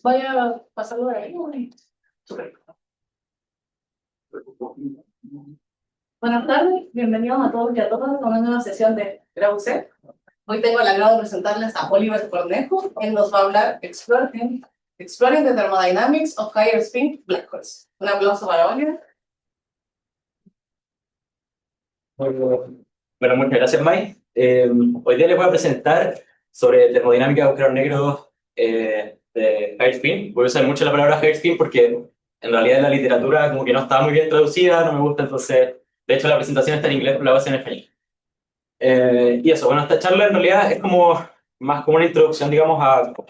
Voy a pasarlo de ahí. Súper. Buenas tardes, bienvenidos a todos y a todas a una nueva sesión de GrauC. Hoy tengo el agrado de presentarles a Oliver Cornejo. Él nos va a hablar Exploring the Thermodynamics of Higher Spin Black Holes. Un aplauso para Oliver. Bueno, muchas gracias, Mike. Hoy día les voy a presentar sobre termodinámica de agujeros negros de higher spin. Voy a usar mucho la palabra higher spin porque en realidad en la literatura como que no estaba muy bien traducida, no me gusta, entonces, de hecho la presentación está en inglés, pero la voy a hacer en español. Y eso, bueno, esta charla en realidad es como más como una introducción, digamos,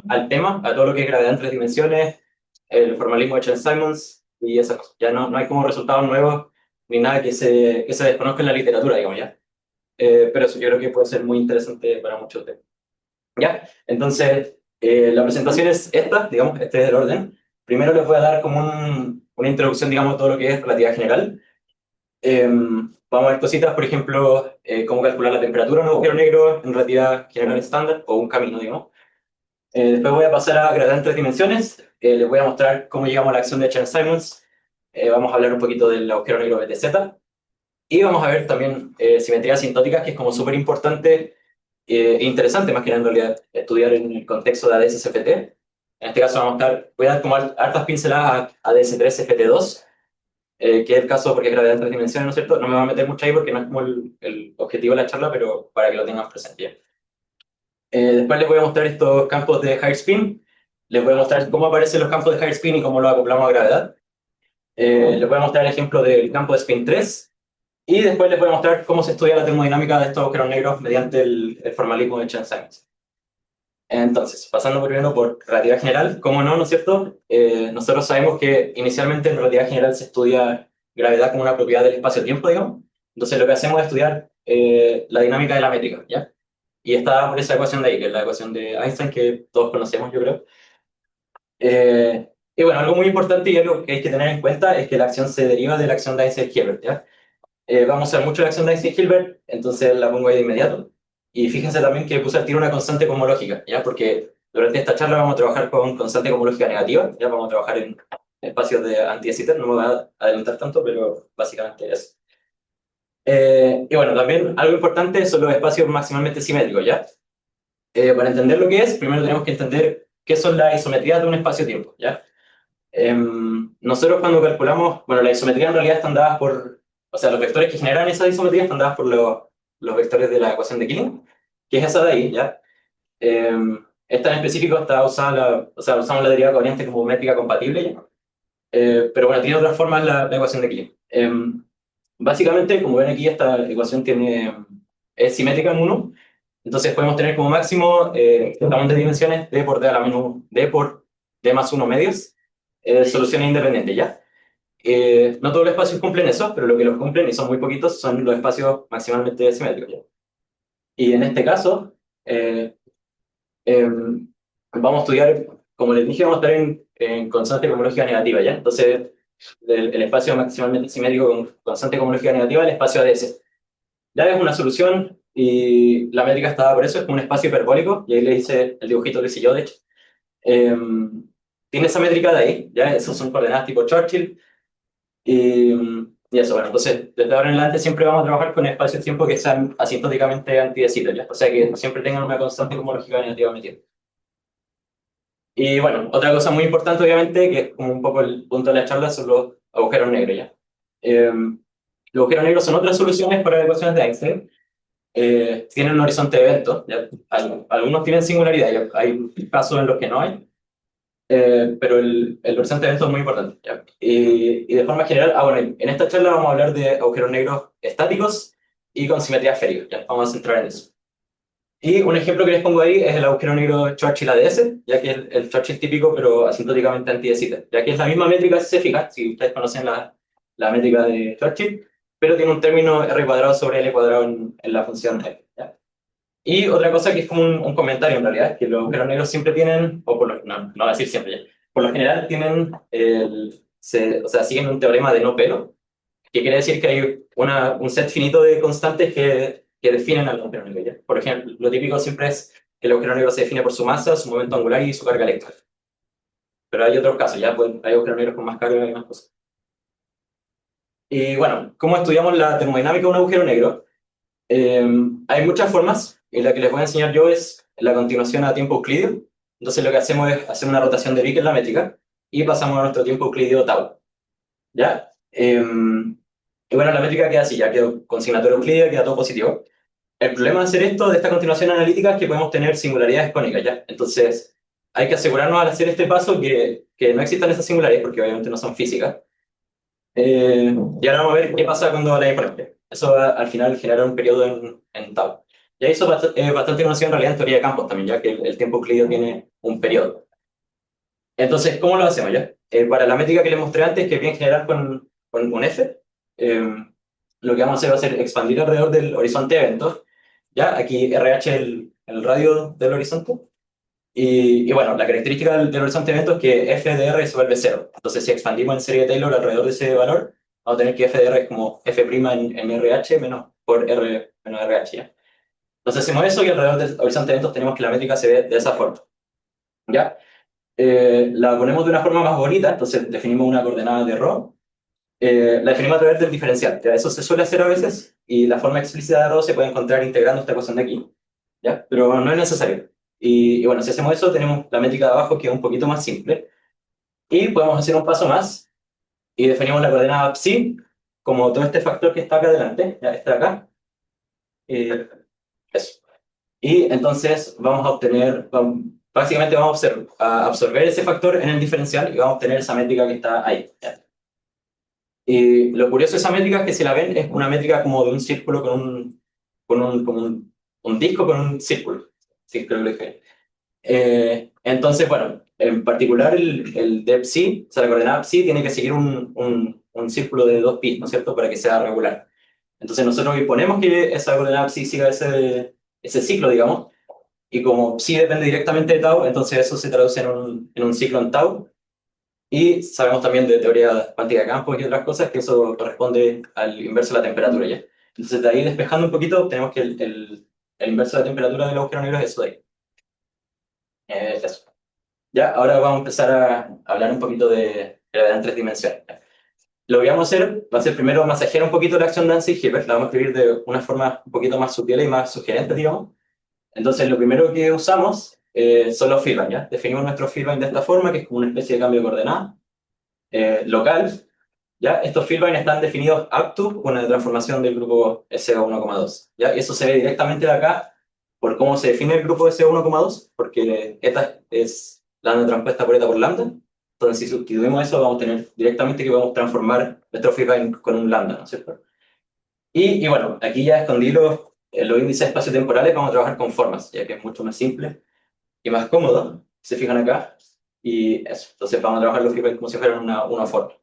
al tema, a todo lo que es gravedad en tres dimensiones, el formalismo de Chern-Simons y esas cosas. Ya no hay como resultados nuevos ni nada que se desconozca en la literatura, digamos, ¿ya? Pero eso yo creo que puede ser muy interesante para muchos de ustedes. ¿Ya? Entonces, la presentación es esta, digamos, este es el orden. Primero les voy a dar como una introducción, digamos, a todo lo que es relatividad general. Vamos a ver cositas, por ejemplo, cómo calcular la temperatura de un agujero negro en relatividad general estándar, o un camino, digamos. Después voy a pasar a gravedad en tres dimensiones. Les voy a mostrar cómo llegamos a la acción de Chern-Simons. Vamos a hablar un poquito del agujero negro BTZ. Y vamos a ver también simetrías asintóticas, que es como súper importante e interesante, más que nada en realidad, estudiar en el contexto de ADS-CFT. En este caso voy a dar como hartas pinceladas a ADS3-FT2, que es el caso porque es gravedad en tres dimensiones, ¿no es cierto? No me voy a meter mucho ahí porque no es como el objetivo de la charla, pero para que lo tengan presente. Después les voy a mostrar estos campos de higher spin. Les voy a mostrar cómo aparecen los campos de higher spin y cómo los acoplamos a gravedad. Les voy a mostrar el ejemplo del campo de spin 3. Y después les voy a mostrar cómo se estudia la termodinámica de estos agujeros negros mediante el formalismo de Chern-Simons. Entonces, pasando primero por relatividad general, ¿cómo no, no es cierto? Nosotros sabemos que inicialmente en relatividad general se estudia gravedad como una propiedad del espacio-tiempo, digamos. Entonces lo que hacemos es estudiar la dinámica de la métrica, ¿ya? Y está por esa ecuación de ahí, que es la ecuación de Einstein, que todos conocemos, yo creo. Y bueno, algo muy importante y algo que hay que tener en cuenta es que la acción se deriva de la acción de Einstein-Hilbert, ¿ya? Vamos a ver mucho la acción de Einstein-Hilbert, entonces la pongo ahí de inmediato. Y fíjense también que puse al tiro una constante cosmológica, ¿ya? Porque durante esta charla vamos a trabajar con constante cosmológica negativa, ya vamos a trabajar en espacios de anti-de Sitter, no me voy a adelantar tanto, pero básicamente eso. Y bueno, también algo importante son los espacios maximalmente simétricos, ¿ya? Para entender lo que es, primero tenemos que entender qué son las isometrías de un espacio-tiempo, ¿ya? Nosotros cuando calculamos, bueno, la isometría en realidad están dadas por, o sea, los vectores que generan esa isometría están dadas por los vectores de la ecuación de Killing, que es esa de ahí, ¿ya? Esta en específico está usada, o sea, usamos la derivada covariante como métrica compatible, ¿ya? Pero bueno, tiene otras formas la ecuación de Killing. Básicamente, como ven aquí, esta ecuación es simétrica en 1, entonces podemos tener como máximo estamos de dimensiones d por d a la menos d por d más 1 medios, soluciones independientes, ¿ya? No todos los espacios cumplen eso, pero lo que los cumplen, y son muy poquitos, son los espacios maximalmente simétricos, ¿ya? Y en este caso, eh, vamos a estudiar, como les dije, vamos a estar en constante cosmológica negativa, ¿ya? Entonces, el espacio maximalmente simétrico con constante cosmológica negativa, el espacio ADS. Ya es una solución y la métrica está por eso, es como un espacio hiperbólico, y ahí le hice el dibujito que hice yo, de hecho. Tiene esa métrica de ahí, ya, esos son coordenadas tipo Churchill, y eso, bueno, entonces desde ahora en adelante siempre vamos a trabajar con espacios-tiempo que sean asintóticamente antidecitos, ¿ya? O sea que siempre tengan una constante cosmológica negativa metida. Y bueno, otra cosa muy importante obviamente, que es como un poco el punto de la charla, son los agujeros negros, ¿ya? Los agujeros negros son otras soluciones para ecuaciones de Einstein. Tienen un horizonte de eventos, ¿ya? Algunos tienen singularidad, ¿ya? Hay casos en los que no hay, pero el horizonte de eventos es muy importante, ¿ya? Y de forma general, bueno, en esta charla vamos a hablar de agujeros negros estáticos y con simetría esférica, ¿ya? Vamos a centrar en eso. Y un ejemplo que les pongo ahí es el agujero negro Churchill ADS, ya que es el Churchill típico, pero asintóticamente anti-de Sitter, ya que es la misma métrica, si se fijan, si ustedes conocen la métrica de Churchill, pero tiene un término r cuadrado sobre l cuadrado en la función f, ¿ya? Y otra cosa que es como un comentario en realidad, es que los agujeros negros siempre tienen, o por lo, no voy a decir siempre ya, por lo general tienen, o sea, siguen un teorema de no pelo, que quiere decir que hay un set finito de constantes que que definen al agujero negro, ¿ya? Por ejemplo, lo típico siempre es que el agujero negro se define por su masa, su momento angular y su carga eléctrica. Pero hay otros casos, ya pues, hay agujeros negros con más carga y más cosas. Y bueno, ¿cómo estudiamos la termodinámica de un agujero negro? Hay muchas formas, y la que les voy a enseñar yo es la continuación a tiempo euclídeo. Entonces lo que hacemos es hacer una rotación de Wick en la métrica y pasamos a nuestro tiempo euclídeo tau. ¿Ya? Y bueno, la métrica queda así, ya quedó con signatura euclídea, queda todo positivo. El problema de hacer esto, de esta continuación analítica, es que podemos tener singularidades cónicas, ¿ya? Entonces, hay que asegurarnos al hacer este paso que no existan esas singularidades, porque obviamente no son físicas. Y ahora vamos a ver qué pasa cuando la ponemos. Eso va al final generar un periodo en tau. Y eso es bastante conocido en realidad en teoría de campos también, ya que el tiempo euclídeo tiene un periodo. Entonces, ¿cómo lo hacemos ya? Para la métrica que les mostré antes, que es bien general con un F, lo que vamos a hacer va a ser expandir alrededor del horizonte de eventos. ¿Ya? Aquí RH es el radio del horizonte. Y bueno, la característica del horizonte de eventos es que f de r se vuelve cero. Entonces, si expandimos en serie de Taylor alrededor de ese valor, vamos a tener que f de r es como f' en RH menos por r menos RH. ¿Ya? Entonces, hacemos eso y alrededor del horizonte de eventos tenemos que la métrica se ve de esa forma. ¿Ya? La ponemos de una forma más bonita, entonces definimos una coordenada de ρ. La definimos a través del diferencial. ¿Ya? Eso se suele hacer a veces y la forma explícita de ρ se puede encontrar integrando esta ecuación de aquí. ¿Ya? Pero no es necesario. Y bueno, si hacemos eso, tenemos la métrica de abajo que es un poquito más simple. Y podemos hacer un paso más y definimos la coordenada psi como todo este factor que está acá adelante, ya está acá. Eso. Y entonces vamos a obtener, básicamente vamos a absorber ese factor en el diferencial y vamos a obtener esa métrica que está ahí. ¿Ya? Y lo curioso de esa métrica es que si la ven es una métrica como de un círculo como un disco con un círculo. Sí, creo que lo dije. Entonces, bueno, en particular el de psi, o sea, la coordenada psi tiene que seguir un círculo de 2π, ¿no es cierto?, para que sea regular. Entonces nosotros ponemos que esa coordenada psi siga ese ciclo, digamos, y como psi depende directamente de tau, entonces eso se traduce en un ciclo en tau, y sabemos también de teoría cuántica de campos y otras cosas que eso corresponde al inverso de la temperatura, ¿ya? Entonces de ahí despejando un poquito, tenemos que el inverso de la temperatura del agujero negro es eso de ahí. Eso. Ya, ahora vamos a empezar a hablar un poquito de gravedad en 3 dimensiones. Lo que vamos a hacer va a ser primero masajear un poquito la acción de Nancy-Hilbert, la vamos a escribir de una forma un poquito más sutil y más sugerente, digamos. Entonces, lo primero que usamos son los field ¿ya? Definimos nuestro field de esta forma, que es como una especie de cambio de coordenada local. ¿Ya? Estos field están definidos up to una transformación del grupo SO1,2. ¿Ya? Y eso se ve directamente de acá por cómo se define el grupo SO1,2, porque esta es lambda transpuesta por eta por lambda. Entonces, si sustituimos eso, vamos a tener directamente que podemos transformar nuestro feedback con un lambda, ¿no es cierto? Y bueno, aquí ya escondí los índices espaciotemporales, vamos a trabajar con formas, ya que es mucho más simple y más cómodo, se fijan acá, y eso. Entonces vamos a trabajar los feedback como si fueran una forma.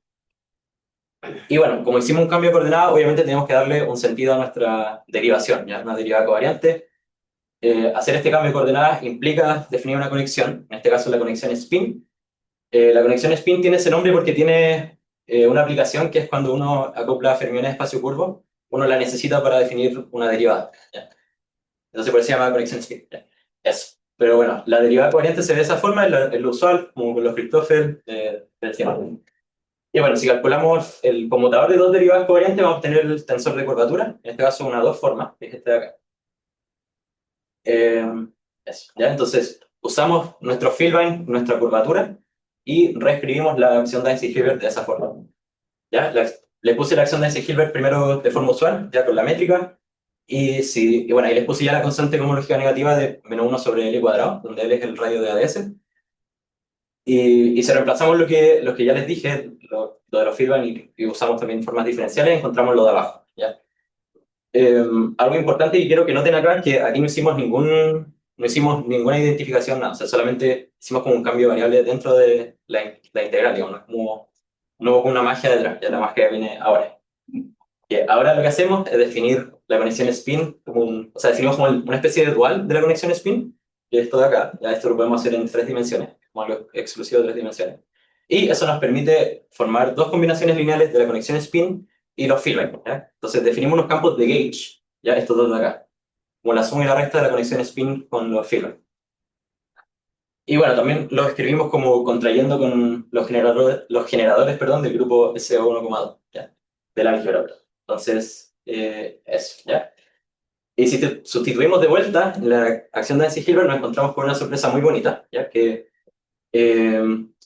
Y bueno, como hicimos un cambio de coordenada, obviamente tenemos que darle un sentido a nuestra derivación, ¿ya? Una derivada covariante. Hacer este cambio de coordenadas implica definir una conexión, en este caso la conexión spin. La conexión spin tiene ese nombre porque tiene una aplicación que es cuando uno acopla fermiones de espacio curvo, uno la necesita para definir una derivada. ¿Ya? Entonces por eso se llama conexión spin. ¿Ya? Eso. Pero bueno, la derivada covariante se ve de esa forma, es lo usual, como con los Christoffel del tema. Y bueno, si calculamos el conmutador de dos derivadas covariantes, vamos a obtener el tensor de curvatura, en este caso una dos formas, que es este de acá. Eso, ¿ya? Entonces, usamos nuestro Filbine, nuestra curvatura, y reescribimos la acción de Einstein-Hilbert de esa forma. ¿Ya? Le puse la acción de Einstein-Hilbert primero de forma usual, ya con la métrica, y bueno, ahí les puse ya la constante cosmológica negativa de menos 1 sobre L cuadrado, donde L es el radio de ADS. Y si reemplazamos lo que ya les dije, lo de los Filbine, y usamos también formas diferenciales, encontramos lo de abajo. ¿Ya? Algo importante y quiero que noten acá es que aquí no hicimos ninguna identificación, nada. O sea, solamente hicimos como un cambio de variable dentro de la integral, digamos, no hubo como una magia detrás, ya la magia viene ahora. Y ahora lo que hacemos es definir la conexión spin o sea, definimos como una especie de dual de la conexión spin, que es esto de acá. Ya esto lo podemos hacer en 3 dimensiones, como algo exclusivo de 3 dimensiones. Y eso nos permite formar dos combinaciones lineales de la conexión spin y los Filbine, ¿ya? Entonces definimos unos campos de gauge, ¿ya? Estos dos de acá. como la suma y la resta de la conexión spin con los Hilbert. Y bueno, también lo escribimos como contrayendo con los generadores perdón, del grupo SO1,2, ¿ya? Del álgebra. Entonces, eso, ¿ya? Y si sustituimos de vuelta la acción de Nancy-Hilbert, nos encontramos con una sorpresa muy bonita, ya que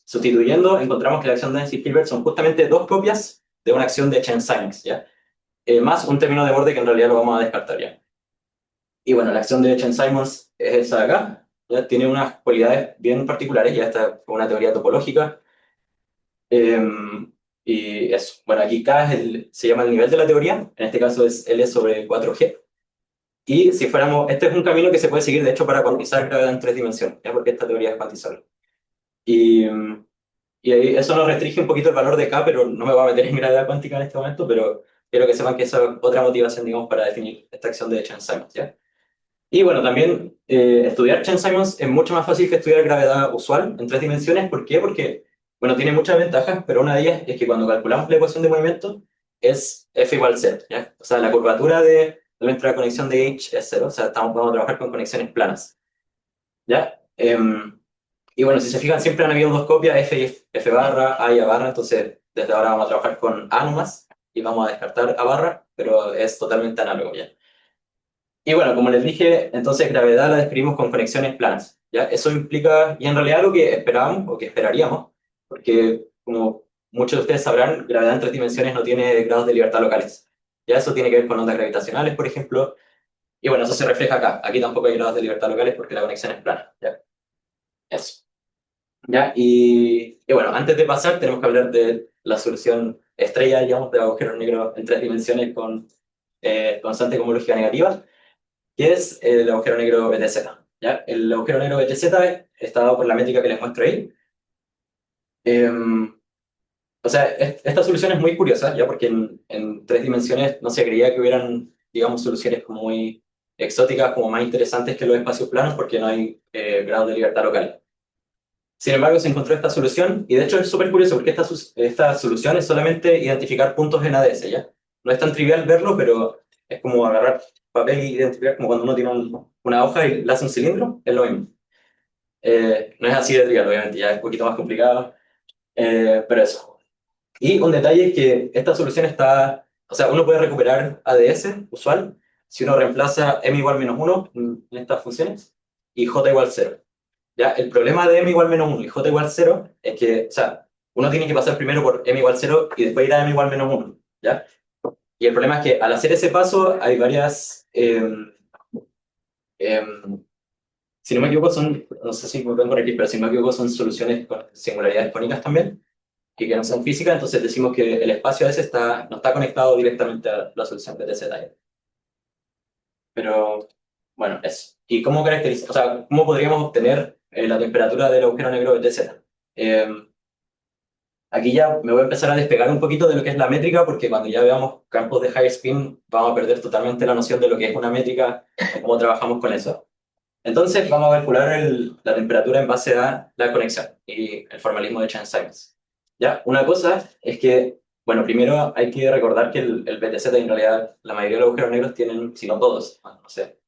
sustituyendo encontramos que la acción de Nancy-Hilbert son justamente dos copias de una acción de Chen-Simons, ¿ya? Más un término de borde que en realidad lo vamos a descartar ya. Y bueno, la acción de Chen-Simons es esa de acá, ¿ya? Tiene unas cualidades bien particulares, ya está es una teoría topológica. Y eso, bueno, aquí K se llama el nivel de la teoría, en este caso es L sobre 4G. Y si fuéramos, este es un camino que se puede seguir, de hecho, para cuantizar gravedad en 3 dimensiones, ¿ya? Porque esta teoría es cuantizable. Y, eso nos restringe un poquito el valor de K, pero no me voy a meter en gravedad cuántica en este momento, pero quiero que sepan que esa es otra motivación, digamos, para definir esta acción de Chen-Simons, ¿ya? Y bueno, también estudiar Chen-Simons es mucho más fácil que estudiar gravedad usual en 3 dimensiones. ¿Por qué? Porque, bueno, tiene muchas ventajas, pero una de ellas es que cuando calculamos la ecuación de movimiento es F igual 0, ¿ya? O sea, la curvatura de nuestra conexión de H es 0, o sea, vamos a trabajar con conexiones planas, ¿ya? Y bueno, si se fijan, siempre han habido dos copias, F y F barra, A y A barra, entonces desde ahora vamos a trabajar con A nomás y vamos a descartar A barra, pero es totalmente análogo, ¿ya? Y bueno, como les dije, entonces gravedad la describimos con conexiones planas, ¿ya? Eso implica, y en realidad lo que esperábamos, o que esperaríamos, porque como muchos de ustedes sabrán, gravedad en 3 dimensiones no tiene grados de libertad locales. Ya eso tiene que ver con ondas gravitacionales, por ejemplo, y bueno, eso se refleja acá. Aquí tampoco hay grados de libertad locales porque la conexión es plana, ¿ya? Eso. ¿Ya? Y bueno, antes de pasar, tenemos que hablar de la solución estrella, digamos, de agujeros negros en 3 dimensiones con constante cosmológica negativa, que es el agujero negro BTZ, ¿ya? El agujero negro BTZ está dado por la métrica que les muestro ahí. O sea, esta solución es muy curiosa, ¿ya? Porque en 3 dimensiones no se creía que hubieran, digamos, soluciones como muy exóticas, como más interesantes que los espacios planos, porque no hay grados de libertad local. Sin embargo, se encontró esta solución, y de hecho es súper curioso, porque esta solución es solamente identificar puntos en ADS, ¿ya? No es tan trivial verlo, pero es como agarrar papel y identificar, como cuando uno tiene una hoja y le hace un cilindro, es lo mismo. No es así de trivial, obviamente, ya es un poquito más complicado, pero eso. Y un detalle es que esta solución está, o sea, uno puede recuperar ADS usual si uno reemplaza m igual menos 1 en estas funciones y j igual 0. ¿Ya? El problema de m igual menos 1 y j igual 0 es que, o sea, uno tiene que pasar primero por m igual 0 y después ir a m igual menos 1, ¿ya? Y el problema es que al hacer ese paso hay varias, em, si no me equivoco son, no sé si me pueden corregir, pero si no me equivoco son soluciones con singularidades cónicas también, que no son físicas, entonces decimos que el espacio ese no está conectado directamente a la solución de TZ. Pero, bueno, eso. ¿Y cómo o sea, cómo podríamos obtener la temperatura del agujero negro de TZ? Aquí ya me voy a empezar a despegar un poquito de lo que es la métrica, porque cuando ya veamos campos de high spin vamos a perder totalmente la noción de lo que es una métrica y cómo trabajamos con eso. Entonces vamos a calcular la temperatura en base a la conexión y el formalismo de Chen-Simons. ¿Ya? Una cosa es que, bueno, primero hay que recordar que el BTZ en realidad la mayoría de los agujeros negros tienen, si no todos, bueno, no sé,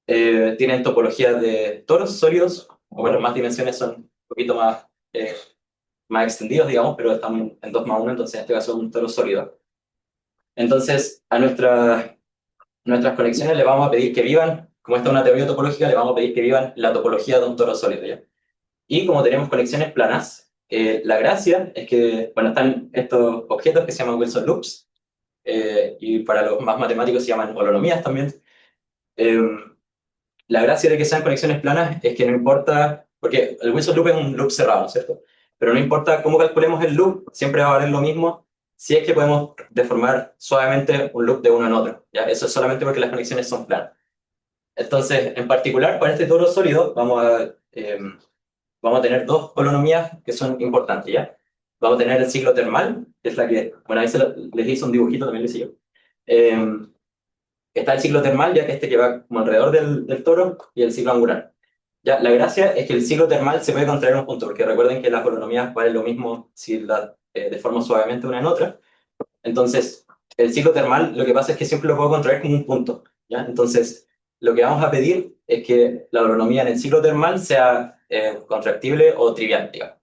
tienen topologías de toros sólidos, o bueno, más dimensiones son un poquito más extendidos, digamos, pero estamos en 2 más 1, entonces en este caso es un toro sólido. Entonces, a nuestras conexiones le vamos a pedir que vivan, como esta es una teoría topológica, le vamos a pedir que vivan la topología de un toro sólido, ¿ya? Y como tenemos conexiones planas, la gracia es que, bueno, están estos objetos que se llaman Wilson Loops, y para los más matemáticos se llaman holonomías también. Eh, la gracia de que sean conexiones planas es que no importa, porque el Wilson Loop es un loop cerrado, ¿no es cierto? Pero no importa cómo calculemos el loop, siempre va a valer lo mismo si es que podemos deformar suavemente un loop de uno en otro, ¿ya? Eso es solamente porque las conexiones son planas. Entonces, en particular, para este toro sólido, vamos a tener dos holonomías que son importantes, ¿ya? Vamos a tener el ciclo termal, que es la que, bueno, ahí les hice un dibujito, también les hice yo. Está el ciclo termal, ya que este que va como alrededor del toro, y el ciclo angular. Ya, la gracia es que el ciclo termal se puede contraer en un punto, porque recuerden que las holonomías valen lo mismo si las deformo suavemente una en otra. Entonces, el ciclo termal lo que pasa es que siempre lo puedo contraer como un punto, ¿ya? Entonces, lo que vamos a pedir es que la holonomía en el ciclo termal sea contractible o trivial, digamos.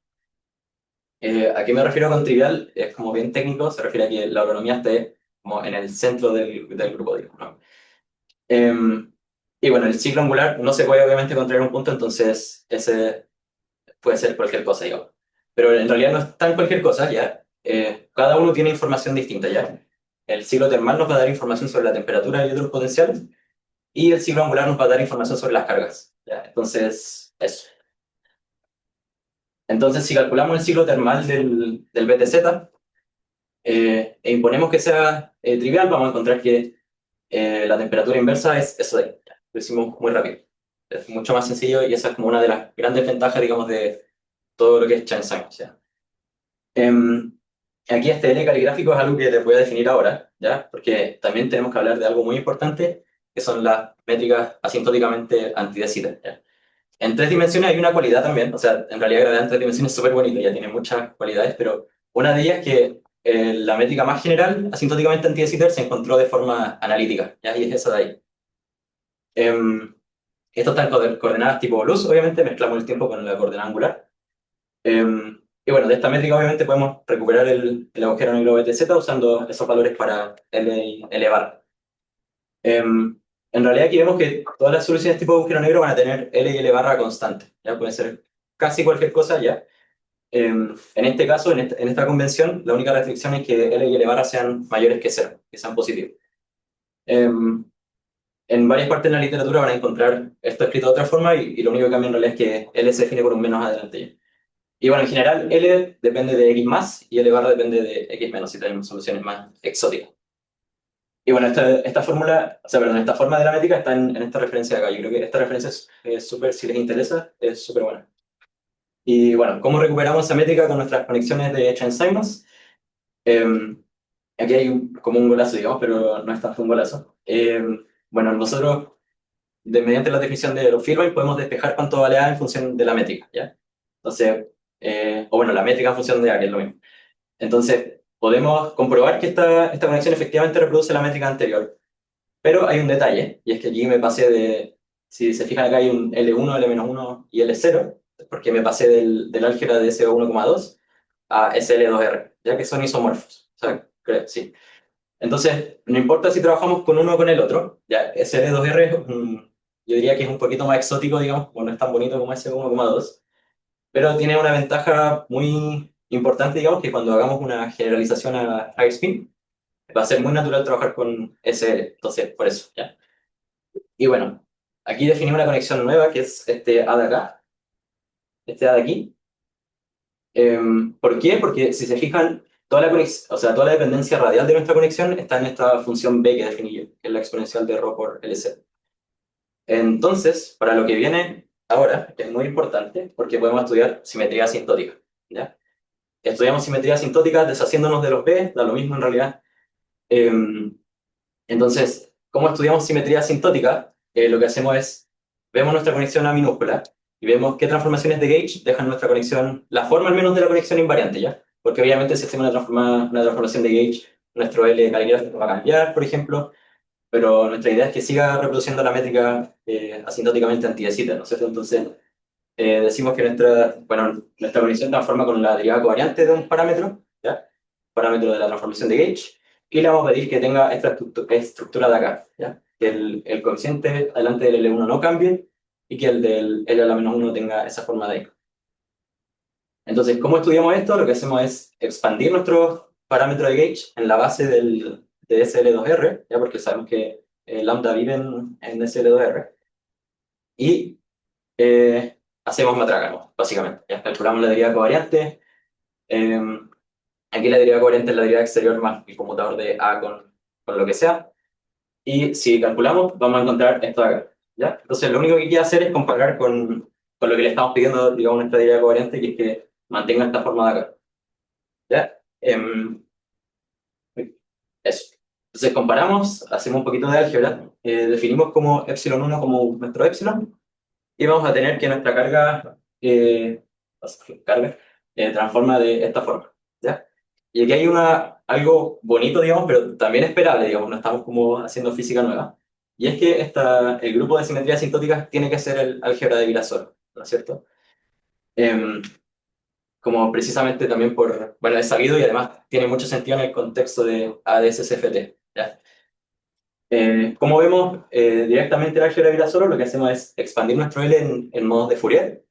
¿A qué me refiero con trivial? Es como bien técnico, se refiere a que la holonomía esté como en el centro del grupo, digamos, ¿no? Y bueno, el ciclo angular no se puede obviamente contraer un punto, entonces ese puede ser cualquier cosa, digamos. Pero en realidad no es tan cualquier cosa, ¿ya? Cada uno tiene información distinta, ¿ya? El ciclo termal nos va a dar información sobre la temperatura y otros potenciales, y el ciclo angular nos va a dar información sobre las cargas, ¿ya? Entonces, eso. Entonces, si calculamos el ciclo termal del BTZ, e imponemos que sea trivial, vamos a encontrar que la temperatura inversa es eso de ahí. Ya, lo hicimos muy rápido. Es mucho más sencillo y esa es como una de las grandes ventajas, digamos, de todo lo que es Chain Science, ¿ya? Em, Aquí este L caligráfico es algo que te voy a definir ahora, ¿ya? Porque también tenemos que hablar de algo muy importante, que son las métricas asintóticamente anti-de Sitter, ¿ya? En tres dimensiones hay una cualidad también, o sea, en realidad gravedad en tres dimensiones es súper bonito, ya tiene muchas cualidades, pero una de ellas es que la métrica más general, asintóticamente anti-de Sitter, se encontró de forma analítica, ¿ya? Y es esa de ahí. Em, Esto está en coordenadas tipo luz, obviamente, mezclamos el tiempo con la coordenada angular. Y bueno, de esta métrica obviamente podemos recuperar el agujero negro BTZ usando esos valores para L y L bar. En realidad aquí vemos que todas las soluciones tipo agujero negro van a tener L y L barra constante. Ya puede ser casi cualquier cosa ya. En este caso, en esta convención, la única restricción es que L y L barra sean mayores que cero, que sean positivos. Em, en varias partes de la literatura van a encontrar esto escrito de otra forma y lo único que cambia en realidad es que L se define por un menos adelante ya. Y bueno, en general L depende de X más y L barra depende de X menos si tenemos soluciones más exóticas. Y bueno, esta fórmula, o sea, perdón, esta forma de la métrica está en esta referencia de acá. Yo creo que esta referencia es súper, si les interesa, es súper buena. Y bueno, ¿cómo recuperamos esa métrica con nuestras conexiones de Chain-Simons? Aquí hay como un golazo, digamos, pero no es tanto un golazo. Bueno, nosotros, mediante la definición de los Firmware, podemos despejar cuánto vale A en función de la métrica, ¿ya? Entonces, o bueno, la métrica en función de A, que es lo mismo. Entonces, podemos comprobar que esta conexión efectivamente reproduce la métrica anterior. Pero hay un detalle, y es que aquí me pasé de, si se fijan acá hay un L1, L-1 y L0, porque me pasé del álgebra de SO1,2 a SL2R, ya que son isomorfos. O sea, sí. Entonces, no importa si trabajamos con uno o con el otro, ya SL2R yo diría que es un poquito más exótico, digamos, o no es tan bonito como SO1,2, pero tiene una ventaja muy importante, digamos, que cuando hagamos una generalización a high spin, va a ser muy natural trabajar con SL, entonces, por eso, ¿ya? Y bueno, aquí definimos una conexión nueva que es este A de acá, este A de aquí. ¿Por qué? Porque si se fijan, toda la o sea, toda la dependencia radial de nuestra conexión está en esta función B que definí yo, que es la exponencial de ρ por LC. Entonces, para lo que viene ahora, que es muy importante, porque podemos estudiar simetría asintótica, ¿ya? Estudiamos simetría asintótica deshaciéndonos de los B, da lo mismo en realidad. Em, Entonces, ¿cómo estudiamos simetría asintótica? Lo que hacemos es, vemos nuestra conexión A minúscula y vemos qué transformaciones de gauge dejan nuestra conexión, la forma al menos de la conexión invariante, ¿ya? Porque obviamente si hacemos una transformación de gauge, nuestro L caligráfico va a cambiar, por ejemplo, pero nuestra idea es que siga reproduciendo la métrica asintóticamente antidesita, ¿no es cierto? Entonces, decimos que nuestra conexión transforma con la derivada covariante de un parámetro, ¿ya? Parámetro de la transformación de gauge, y le vamos a pedir que tenga esta estructura de acá, ¿ya? Que el coeficiente delante del L1 no cambie y que el del L a la menos 1 tenga esa forma de ahí. Entonces, ¿cómo estudiamos esto? Lo que hacemos es expandir nuestro parámetro de gauge en la base de SL2R, ¿ya? Porque sabemos que lambda vive en SL2R, y hacemos matraca, ¿no? Básicamente. Ya calculamos la derivada covariante. Eh, Aquí la derivada covariante es la derivada exterior más el conmutador de A con lo que sea. Y si calculamos, vamos a encontrar esto de acá, ¿ya? Entonces, lo único que queda hacer es comparar con lo que le estamos pidiendo, digamos, nuestra derivada covariante, que es que mantenga esta forma de acá, ¿ya? Eso. Entonces, comparamos, hacemos un poquito de álgebra, definimos como epsilon 1 como nuestro epsilon, y vamos a tener que nuestra carga transforma de esta forma, ¿ya? Y aquí hay algo bonito, digamos, pero también esperable, digamos, no estamos como haciendo física nueva, Y es que el grupo de simetrías asintóticas tiene que ser el álgebra de Virasoro, ¿no es cierto? Em, Como precisamente también bueno, es sabido y además tiene mucho sentido en el contexto de ADS-CFT, ¿ya? Como vemos directamente el álgebra de Virasoro, lo que hacemos es expandir nuestro L en modos de Fourier.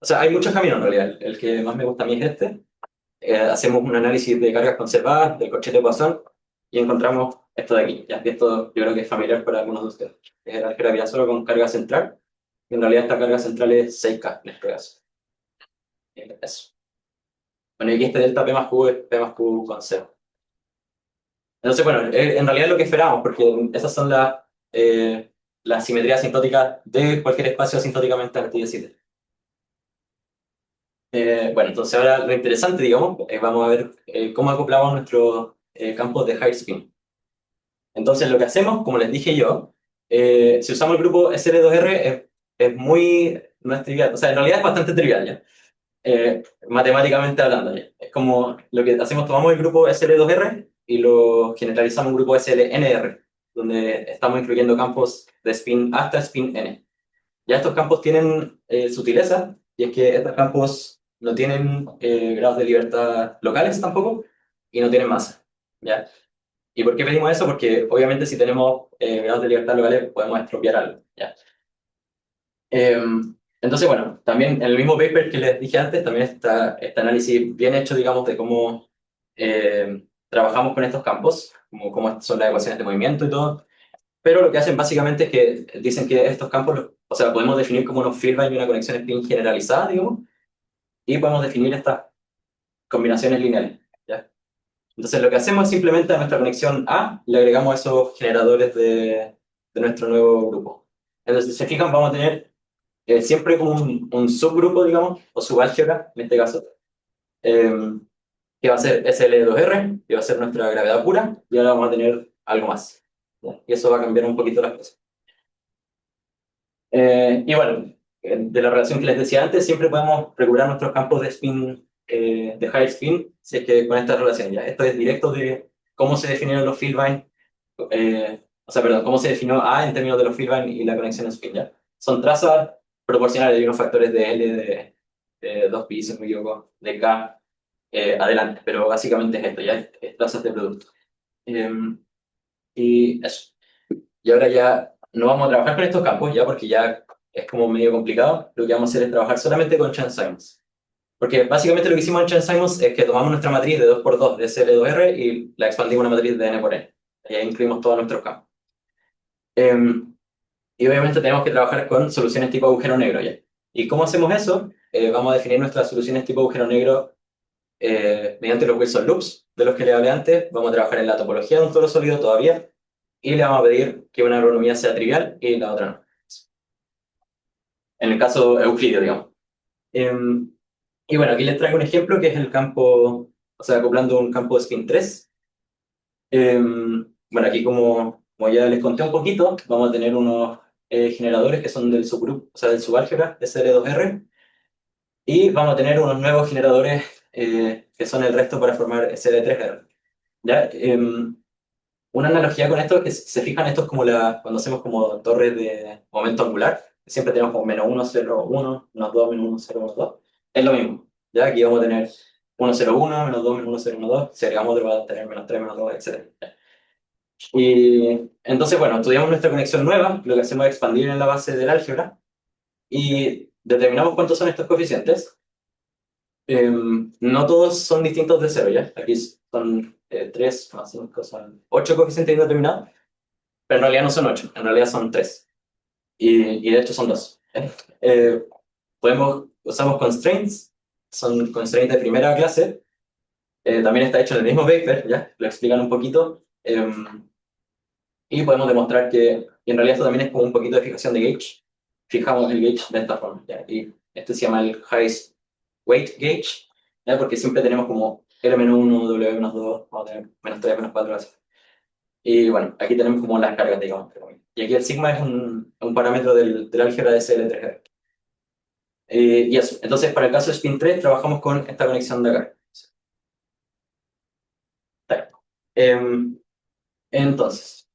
O sea, hay muchos caminos en realidad. El que más me gusta a mí es este. Hacemos un análisis de cargas conservadas, del cochete de Poisson, y encontramos esto de aquí. Ya, y esto yo creo que es familiar para algunos de ustedes. Es el álgebra de Virasoro con carga central. Y en realidad esta carga central es 6K en este caso. Eso. Bueno, y aquí este delta P más Q es P más Q con cero. Entonces, bueno, en realidad lo que esperamos, porque esas son las simetrías asintóticas de cualquier espacio asintóticamente antidecidente. Bueno, entonces ahora lo interesante, digamos, vamos a ver cómo acoplamos nuestros campos de high spin. Entonces lo que hacemos, como les dije yo, si usamos el grupo SL2R no es trivial, o sea, en realidad es bastante trivial, ¿ya? Matemáticamente hablando, ¿ya? Es como lo que hacemos, tomamos el grupo SL2R y lo generalizamos en un grupo SLNR, donde estamos incluyendo campos de spin hasta spin n. Ya estos campos tienen sutileza, y es que estos campos no tienen grados de libertad locales tampoco, y no tienen masa, ¿ya? ¿Y por qué pedimos eso? Porque obviamente si tenemos grados de libertad locales podemos estropear algo, ¿ya? Entonces, bueno, también en el mismo paper que les dije antes, también está este análisis bien hecho, digamos, de cómo trabajamos con estos campos, como cómo son las ecuaciones de movimiento y todo. Pero lo que hacen básicamente es que dicen que estos campos, o sea, podemos definir como unos feedback y una conexión spin generalizada, digamos, y podemos definir estas combinaciones lineales, ¿ya? Entonces lo que hacemos es simplemente a nuestra conexión A le agregamos esos generadores de nuestro nuevo grupo. Entonces, si se fijan, vamos a tener siempre como un subgrupo, digamos, o subálgebra, en este caso, eh, que va a ser SL2R, que va a ser nuestra gravedad pura, y ahora vamos a tener algo más, ¿ya? Y eso va a cambiar un poquito las cosas. Y bueno, de la relación que les decía antes, siempre podemos regular nuestros campos de spin, de high spin, si es que con esta relación ya. Esto es directo de cómo se definieron los Philbine, o sea, perdón, cómo se definió A en términos de los Philbine y la conexión spin, ¿ya? Son trazas proporcionales y unos factores de L de 2pi, si no me equivoco, de K adelante, pero básicamente es esto, ya es trazas de producto. Y eso. Y ahora ya no vamos a trabajar con estos campos, ya porque ya es como medio complicado. Lo que vamos a hacer es trabajar solamente con Chern-Simons. Porque básicamente lo que hicimos en Chern-Simons es que tomamos nuestra matriz de 2 por 2 de SL2R y la expandimos a una matriz de N por N. Y ahí incluimos todos nuestros campos. Y obviamente tenemos que trabajar con soluciones tipo agujero negro, ¿ya? ¿Y cómo hacemos eso? Vamos a definir nuestras soluciones tipo agujero negro mediante los Wilson Loops, de los que le hablé antes. Vamos a trabajar en la topología de un toro sólido todavía y le vamos a pedir que una agronomía sea trivial y la otra no. En el caso euclidio, digamos. Y bueno, aquí les traigo un ejemplo que es el campo, o sea, acoplando un campo de spin 3. Bueno, aquí como ya les conté un poquito, vamos a tener unos generadores que son del subgrupo, o sea, del subálgebra, SL2R, y vamos a tener unos nuevos generadores que son el resto para formar SL3R. ¿Ya? Una analogía con esto es que si se fijan, esto es como cuando hacemos como torres de momento angular, siempre tenemos como -1, 0, 1, -2, -1, 0, 1, 2. Es lo mismo, ¿ya? Aquí vamos a tener 1, 0, 1, -2, -1, 0, 1, 2. Si agregamos otro, va a tener -3, -2, etc. Y entonces, bueno, estudiamos nuestra conexión nueva, lo que hacemos es expandir en la base del álgebra y determinamos cuántos son estos coeficientes. No todos son distintos de 0, ¿ya? Aquí son 3 más 5, son 8 coeficientes indeterminados, pero en realidad no son 8, en realidad son 3. Y de hecho son 2. Usamos constraints, son constraints de primera clase. También está hecho en el mismo paper, ¿ya? Lo explican un poquito. Y podemos demostrar y en realidad esto también es como un poquito de fijación de gauge. Fijamos el gauge de esta forma, ¿ya? Y este se llama el highest weight gauge, ¿ya? Porque siempre tenemos como L-1, W-2, vamos a tener -3, -4, así. Y bueno, aquí tenemos como las cargas, digamos. Y aquí el sigma es un parámetro del álgebra de SL3R. Y eso, entonces para el caso de spin 3 trabajamos con esta conexión de acá. Entonces,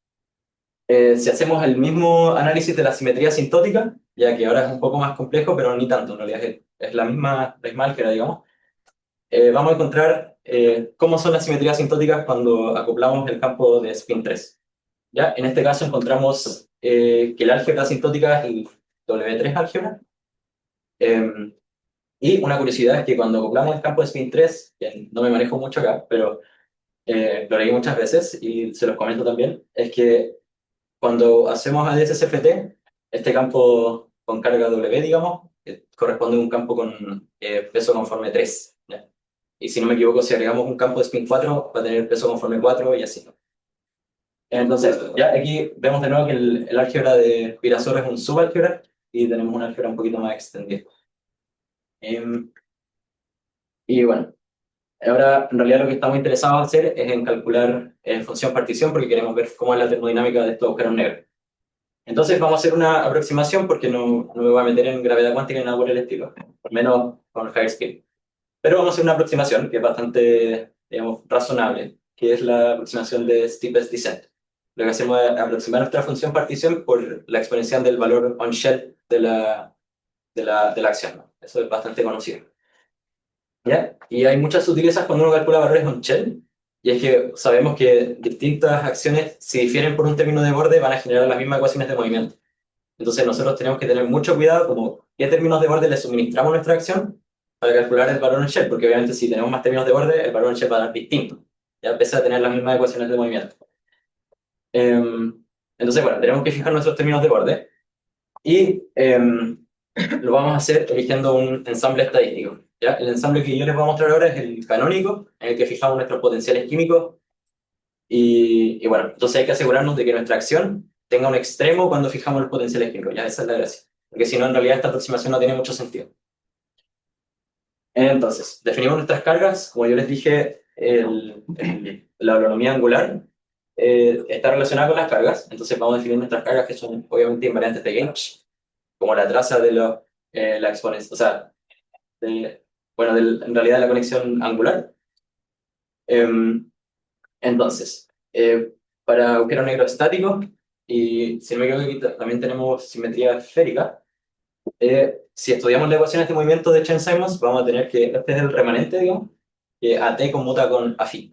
Si hacemos el mismo análisis de la simetría asintótica, ya que ahora es un poco más complejo, pero ni tanto, en realidad es la misma álgebra, digamos, vamos a encontrar cómo son las simetrías asintóticas cuando acoplamos el campo de spin 3. ¿Ya? En este caso encontramos que la álgebra asintótica es el W3 álgebra. Y una curiosidad es que cuando acoplamos el campo de spin 3, que no me manejo mucho acá, pero lo leí muchas veces y se los comento también, es que cuando hacemos ADS-CFT, este campo con carga W, digamos, corresponde a un campo con peso conforme 3. ¿Ya? Y si no me equivoco, si agregamos un campo de spin 4, va a tener peso conforme 4 y así. Entonces, ya aquí vemos de nuevo que el álgebra de Virasoro es un subálgebra y tenemos una álgebra un poquito más extendida. Y bueno, ahora en realidad lo que estamos interesados en hacer es en calcular función partición porque queremos ver cómo es la termodinámica de estos agujeros negros. Entonces vamos a hacer una aproximación porque no me voy a meter en gravedad cuántica ni nada por el estilo, al menos con high scale. Pero vamos a hacer una aproximación que es bastante, digamos, razonable, que es la aproximación de steepest descent. Lo que hacemos es aproximar nuestra función partición por la exponencial del valor on shell de la acción, ¿no? Eso es bastante conocido. ¿Ya? Y hay muchas sutilezas cuando uno calcula valores on shell, y es que sabemos que distintas acciones, si difieren por un término de borde, van a generar las mismas ecuaciones de movimiento. Entonces nosotros tenemos que tener mucho cuidado como qué términos de borde le suministramos a nuestra acción para calcular el valor on shell, porque obviamente si tenemos más términos de borde, el valor on shell va a dar distinto, ya pese a tener las mismas ecuaciones de movimiento. Entonces, bueno, tenemos que fijar nuestros términos de borde y lo vamos a hacer eligiendo un ensamble estadístico. ¿Ya? El ensamble que yo les voy a mostrar ahora es el canónico, en el que fijamos nuestros potenciales químicos y bueno, entonces hay que asegurarnos de que nuestra acción tenga un extremo cuando fijamos los potenciales químicos. Ya, esa es la gracia. Porque si no, en realidad esta aproximación no tiene mucho sentido. Entonces, definimos nuestras cargas. Como yo les dije, la holonomía angular está relacionada con las cargas. Entonces vamos a definir nuestras cargas que son obviamente invariantes de Gauge, como la traza de la exponencia, o sea, bueno, en realidad la conexión angular. Entonces, para agujero negro estático, y si no me equivoco, aquí también tenemos simetría esférica. Si estudiamos las ecuaciones de movimiento de Chern-Simons, vamos a tener que, este es el remanente, digamos, que AT conmuta con AFI.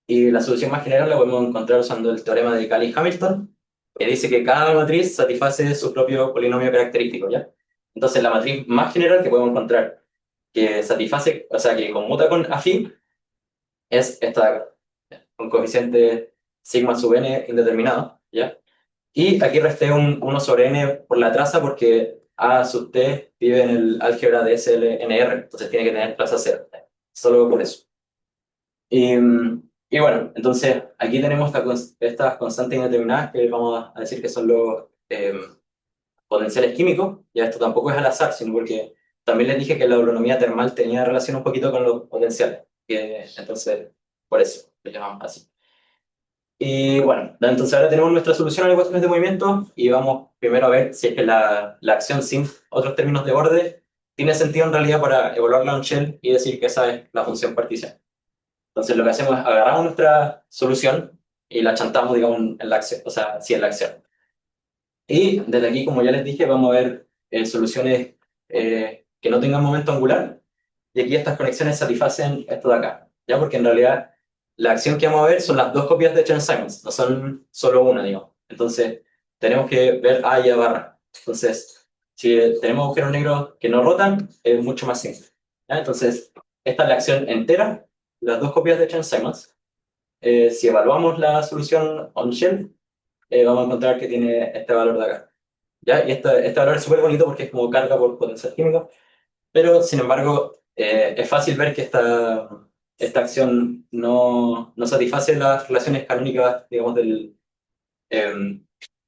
Y la solución más general la podemos encontrar usando el teorema de Cayley-Hamilton, que dice que cada matriz satisface su propio polinomio característico, ¿ya? Entonces, la matriz más general que podemos encontrar que satisface, o sea, que conmuta con AFI, es esta de acá, con coeficiente sigma sub n indeterminado, ¿ya? Y aquí resté un 1 sobre n por la traza porque A sub t vive en el álgebra de SLNR, entonces tiene que tener traza 0, solo por eso. Y bueno, entonces aquí tenemos estas constantes indeterminadas que vamos a decir que son los potenciales químicos, ya esto tampoco es al azar, sino porque también les dije que la holonomía termal tenía relación un poquito con los potenciales, entonces por eso lo llamamos así. Y bueno, entonces ahora tenemos nuestra solución a las ecuaciones de movimiento y vamos primero a ver si es que la acción sin otros términos de borde tiene sentido en realidad para evaluarla en shell y decir que esa es la función partición. Entonces lo que hacemos es agarramos nuestra solución y la chantamos, digamos, en la acción, o sea, sí en la acción. Y desde aquí, como ya les dije, vamos a ver soluciones que no tengan momento angular y aquí estas conexiones satisfacen esto de acá, ¿ya? Porque en realidad la acción que vamos a ver son las dos copias de Chern-Simons, no son solo una, digamos. Entonces, tenemos que ver A y A barra. Entonces, si tenemos agujeros negros que no rotan, es mucho más simple, ¿ya? Entonces, esta es la acción entera, las dos copias de Chern-Simons. Si evaluamos la solución on-shell, vamos a encontrar que tiene este valor de acá, ¿ya? Y este valor es súper bonito porque es como carga por potencial químico, pero sin embargo, es fácil ver que esta acción no satisface las relaciones canónicas, digamos, del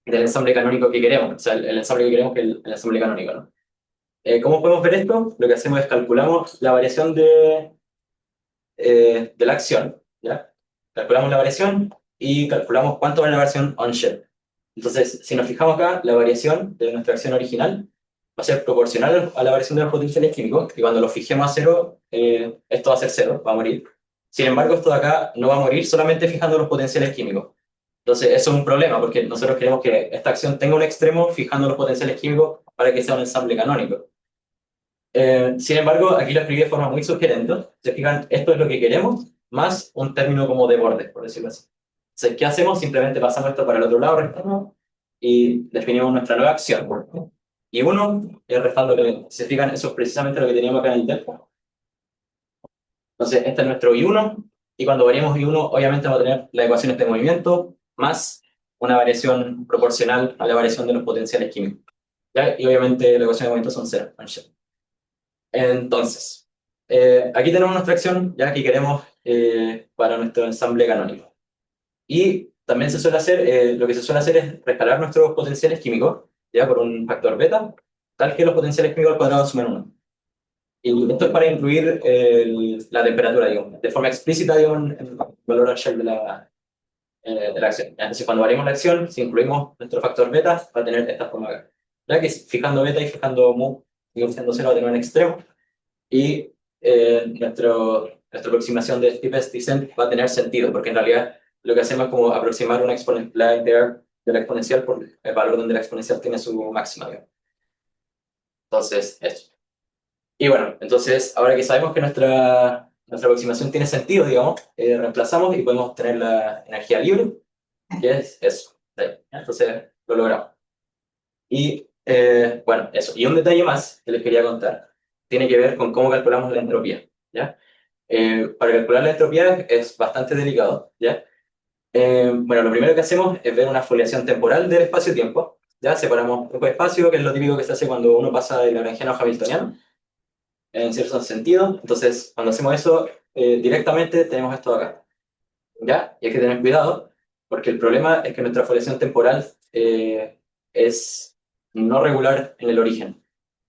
ensamble canónico que queremos, o sea, el ensamble que queremos que es el ensamble canónico, ¿no? ¿Cómo podemos ver esto? Lo que hacemos es calculamos la variación de la acción, ¿ya? Calculamos la variación y calculamos cuánto vale la variación on-shell. Entonces, si nos fijamos acá, la variación de nuestra acción original va a ser proporcional a la variación de los potenciales químicos, y cuando lo fijemos a cero, esto va a ser cero, va a morir. Sin embargo, esto de acá no va a morir solamente fijando los potenciales químicos. Entonces, eso es un problema, porque nosotros queremos que esta acción tenga un extremo fijando los potenciales químicos para que sea un ensamble canónico. Sin embargo, aquí lo escribí de forma muy sugerente. Se fijan, esto es lo que queremos, más un término como de borde, por decirlo así. Entonces, ¿qué hacemos? Simplemente pasamos esto para el otro lado, restamos, y definimos nuestra nueva acción. Y uno, es restando, que se fijan, eso es precisamente lo que teníamos acá en el delta. Entonces, este es nuestro I1, y cuando variemos I1, obviamente vamos a tener las ecuaciones de movimiento más una variación proporcional a la variación de los potenciales químicos. ¿Ya? Y obviamente la ecuación de movimiento son cero. Entonces, aquí tenemos nuestra acción ya que queremos para nuestro ensamble canónico. Y también se suele hacer, lo que se suele hacer es rescalar nuestros potenciales químicos ya por un factor beta, tal que los potenciales químicos al cuadrado sumen 1. Y esto es para incluir la temperatura, digamos, de forma explícita, digamos, en el valor Shell de la acción. Entonces, cuando variemos la acción, si incluimos nuestro factor beta, va a tener esta forma acá. Ya que fijando beta y fijando mu, digamos, siendo 0, va a tener un extremo. Y nuestra aproximación de steepest descent va a tener sentido, porque en realidad lo que hacemos es como aproximar una la integral de la exponencial por el valor donde la exponencial tiene su máxima, digamos. Entonces, eso. Y bueno, entonces ahora que sabemos que nuestra aproximación tiene sentido, digamos, reemplazamos y podemos tener la energía libre, que es eso. Entonces, lo logramos. Y bueno, eso. Y un detalle más que les quería contar tiene que ver con cómo calculamos la entropía, ¿ya? Para calcular la entropía es bastante delicado, ¿ya? Bueno, lo primero que hacemos es ver una foliación temporal del espacio-tiempo, ¿ya? Separamos un poco de espacio, que es lo típico que se hace cuando uno pasa del lagrangiano a hamiltoniano, en cierto sentido. Entonces, cuando hacemos eso, directamente tenemos esto acá, ¿ya? Y hay que tener cuidado, porque el problema es que nuestra foliación temporal es no regular en el origen.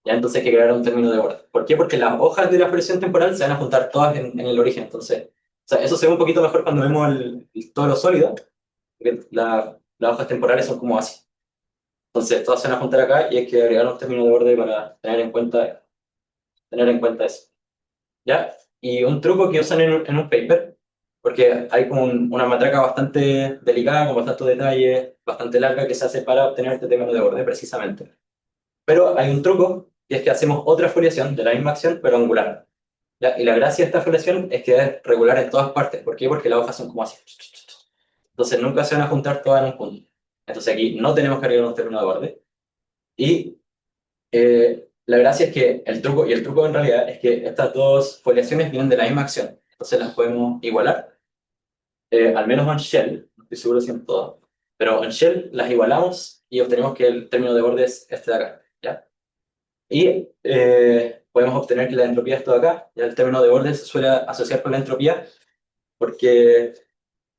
¿Ya? Entonces hay que crear un término de borde. ¿Por qué? Porque las hojas de la foliación temporal se van a juntar todas en el origen. Entonces, o sea, eso se ve un poquito mejor cuando vemos todo lo sólido, porque las hojas temporales son como así. Entonces, todas se van a juntar acá y hay que agregar un término de borde para tener en cuenta eso. ¿Ya? Y un truco que usan en un paper, porque hay como una matraca bastante delicada, con bastante detalle, bastante larga, que se hace para obtener este término de borde, precisamente. Pero hay un truco, que es que hacemos otra foliación de la misma acción, pero angular. ¿Ya? Y la gracia de esta foliación es que es regular en todas partes. ¿Por qué? Porque las hojas son como así. Entonces nunca se van a juntar todas en un punto. Entonces aquí no tenemos que agregar un término de borde. Y la gracia es que y el truco en realidad es que estas dos foliaciones vienen de la misma acción. Entonces las podemos igualar, al menos en Shell, no estoy seguro si en todo, pero en Shell las igualamos y obtenemos que el término de borde es este de acá, ¿ya? Y podemos obtener que la entropía es todo acá. Ya el término de borde se suele asociar con la entropía porque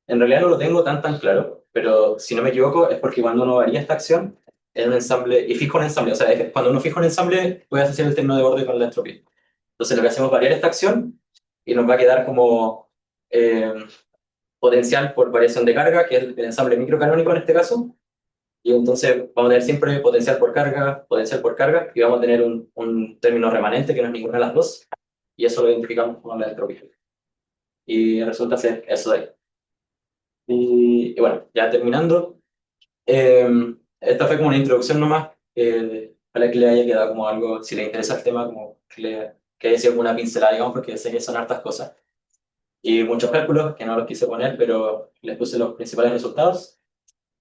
en realidad no lo tengo tan claro, pero si no me equivoco es porque cuando uno varía esta acción en un ensamble, y fijo un ensamble, o sea, cuando uno fija un ensamble puede asociar el término de borde con la entropía. Entonces lo que hacemos es variar esta acción y nos va a quedar como eh, potencial por variación de carga, que es el ensamble microcanónico en este caso, y entonces vamos a tener siempre potencial por carga, y vamos a tener un término remanente que no es ninguna de las dos, y eso lo identificamos como la entropía. Y resulta ser eso de ahí. Y bueno, ya terminando, esta fue como una introducción nomás, para que le haya quedado como algo, si le interesa el tema, como que haya sido como una pincelada, digamos, porque sé que son hartas cosas. Y muchos cálculos que no los quise poner, pero les puse los principales resultados.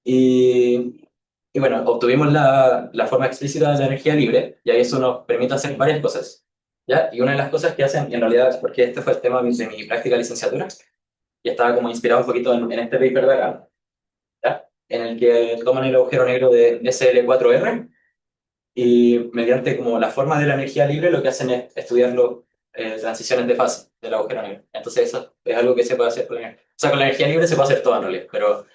Y, y bueno, obtuvimos la forma explícita de la energía libre, y ahí eso nos permite hacer varias cosas. ¿Ya? Y una de las cosas que hacen, y en realidad es porque este fue el tema de mi práctica de licenciatura, y estaba como inspirado un poquito en este paper de acá, ¿ya? En el que toman el agujero negro de SL4R y mediante como la forma de la energía libre lo que hacen es estudiar transiciones de fase del agujero negro. Entonces eso es algo que se puede hacer con la, o sea, con la energía libre se puede hacer todo en realidad, pero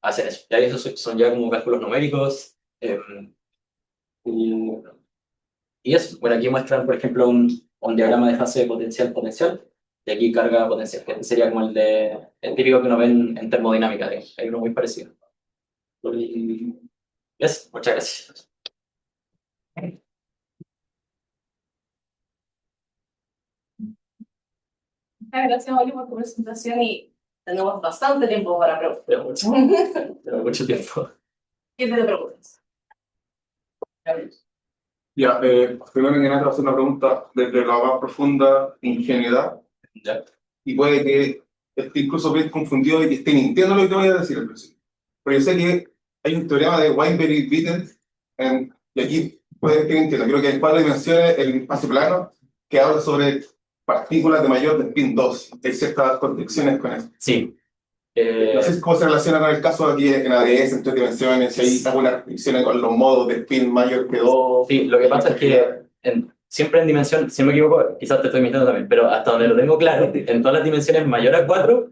hacen eso. Y ahí esos son ya como cálculos numéricos. Y, y eso, bueno, aquí muestran, por ejemplo, un diagrama de fase potencial-potencial, y aquí carga potencial, que este sería como el típico que uno ve en termodinámica, digamos. Hay uno muy parecido. Y eso, muchas gracias. Gracias, Oli, por tu presentación y Tenemos bastante tiempo para preguntas. Tengo mucho tiempo. ¿Quién tiene preguntas? Ya, primero que nada, te voy a hacer una pregunta desde la más profunda ingenuidad, Ya. y puede que esté incluso bien confundido y que esté mintiendo lo que te voy a decir al principio. Pero yo sé que hay un teorema de Weinberg-Witten, y aquí puede que entienda, creo que hay 4 dimensiones, el espacio plano, que habla sobre partículas de mayor de spin 2. Hay ciertas conexiones con eso. Sí. No sé cómo se relaciona con el caso aquí en ADS, en 3 dimensiones, si hay algunas restricciones con los modos de spin mayor que 2. Sí, lo que pasa es que siempre en dimensión, si no me equivoco, quizás te estoy mintiendo también, pero hasta donde lo tengo claro, en todas las dimensiones mayor a 4,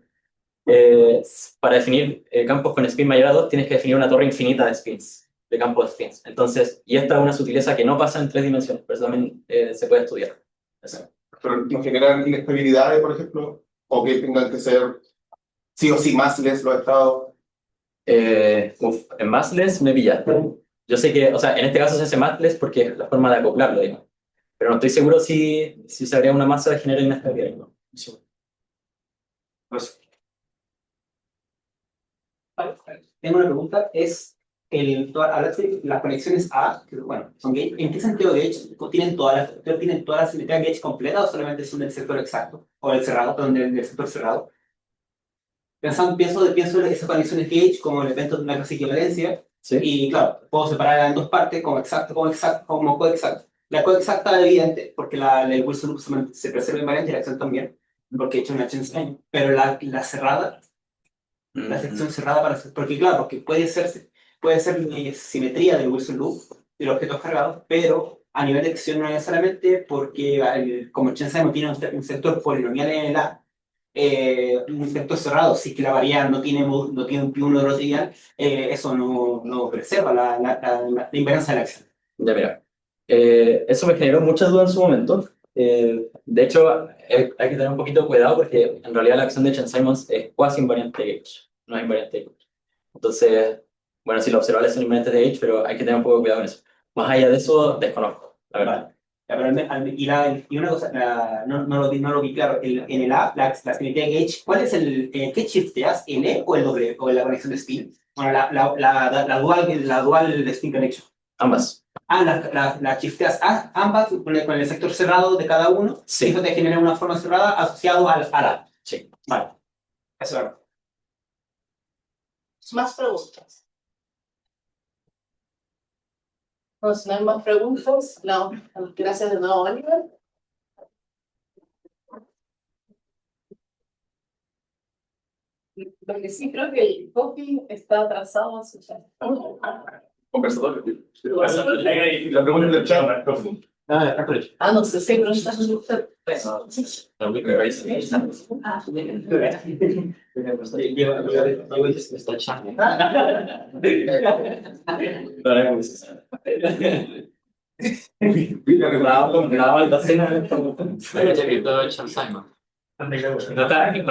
para definir campos con spin mayor a 2, tienes que definir una torre infinita de spins, de campos de spins. Entonces, y esta es una sutileza que no pasa en 3 dimensiones, pero eso también se puede estudiar. Eso. Pero no generan inestabilidades, por ejemplo, o que tengan que ser sí o sí massless los estados. En massless me pillaste. Yo sé que, o sea, en este caso se hace massless porque es la forma de acoplarlo, digamos. Pero no estoy seguro si se haría una masa de generar inestabilidad. ¿No? Sí. Pues, Tengo una pregunta, hablaste de las conexiones A, que bueno, son gauge. ¿En qué sentido gauge? ¿Tienen toda la simetría gauge completa o solamente son del sector exacto? O del cerrado, perdón, del sector cerrado. Pienso en esas conexiones gauge como elementos de una clase de equivalencia. sí. Y claro, puedo separarla en dos partes, como exacto, como coexacto. La coexacta es evidente, porque el Wilson loop se preserva invariante y la acción también, porque he hecho una chance. Pero la cerrada, la sección cerrada porque claro, porque puede ser simetría del Wilson Loop de los objetos cargados, pero a nivel de acción no necesariamente porque como Chern-Simons tiene un sector polinomial en el A, un sector cerrado, si es que la variable no tiene un pi 1 de lo trivial, eso no preserva la invariancia de la acción. Ya, mira. Eso me generó muchas dudas en su momento. De hecho, hay que tener un poquito de cuidado porque en realidad la acción de Chern-Simons es cuasi invariante de H, no es invariante de H. Entonces, bueno, sí, los observables son invariantes de H, pero hay que tener un poco de cuidado con eso. Más allá de eso, desconozco, la verdad. Vale. Ya, pero y una cosa, no lo vi claro, en el A, la simetría de gauge, ¿cuál es qué shifteas, el E o el W, o la conexión de spin? Bueno, la dual spin connection. Ambas. Las shifteas ambas con el sector cerrado de cada uno, Sí. y eso te genera una forma cerrada asociado al A. Sí. Vale. Eso es. ¿Más preguntas? No, si no hay más preguntas, no. Gracias de nuevo, Oliver. Lo que sí creo que el copy está atrasado a su chat. Conversador. La pregunta del chat. Ah, no sé si preguntas usted. Grababa el docena.